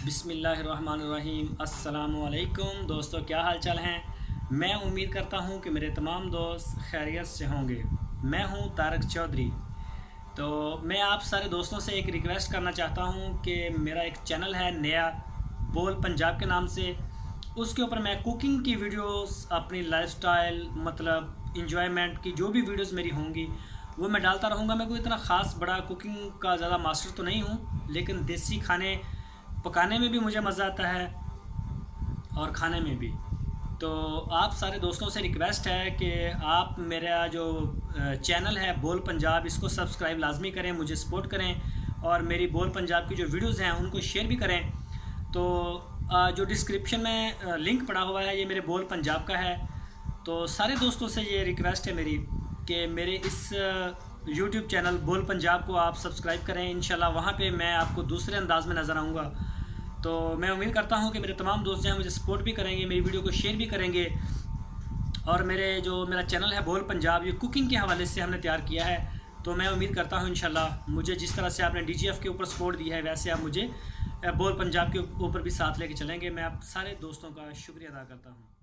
बिस्मिल्लाहिर्रहमानिर्रहीम। अस्सलामुअलैकुम दोस्तों, क्या हाल चाल हैं। मैं उम्मीद करता हूं कि मेरे तमाम दोस्त खैरियत से होंगे। मैं हूं तारक चौधरी। तो मैं आप सारे दोस्तों से एक रिक्वेस्ट करना चाहता हूं कि मेरा एक चैनल है नया, बोल पंजाब के नाम से। उसके ऊपर मैं कुकिंग की वीडियोस, अपनी लाइफस्टाइल मतलब इंजॉयमेंट की जो भी वीडियोस मेरी होंगी वो मैं डालता रहूँगा। मैं कोई इतना ख़ास बड़ा कुकिंग का ज़्यादा मास्टर तो नहीं हूँ, लेकिन देसी खाने पकाने में भी मुझे मज़ा आता है और खाने में भी। तो आप सारे दोस्तों से रिक्वेस्ट है कि आप मेरा जो चैनल है बोल पंजाब, इसको सब्सक्राइब लाजमी करें, मुझे सपोर्ट करें और मेरी बोल पंजाब की जो वीडियोज़ हैं उनको शेयर भी करें। तो जो डिस्क्रिप्शन में लिंक पड़ा हुआ है ये मेरे बोल पंजाब का है। तो सारे दोस्तों से ये रिक्वेस्ट है मेरी कि मेरे इस यूट्यूब चैनल बोल पंजाब को आप सब्सक्राइब करें। इंशाल्लाह वहाँ पे मैं आपको दूसरे अंदाज़ में नज़र आऊँगा। तो मैं उम्मीद करता हूँ कि मेरे तमाम दोस्त जो हैं मुझे सपोर्ट भी करेंगे, मेरी वीडियो को शेयर भी करेंगे। और मेरा चैनल है बोल पंजाब, ये कुकिंग के हवाले से हमने तैयार किया है। तो मैं उम्मीद करता हूँ इंशाल्लाह मुझे जिस तरह से आपने DGF के ऊपर सपोर्ट दिया है वैसे आप मुझे बोल पंजाब के ऊपर भी साथ लेके चलेंगे। मैं आप सारे दोस्तों का शुक्रिया अदा करता हूँ।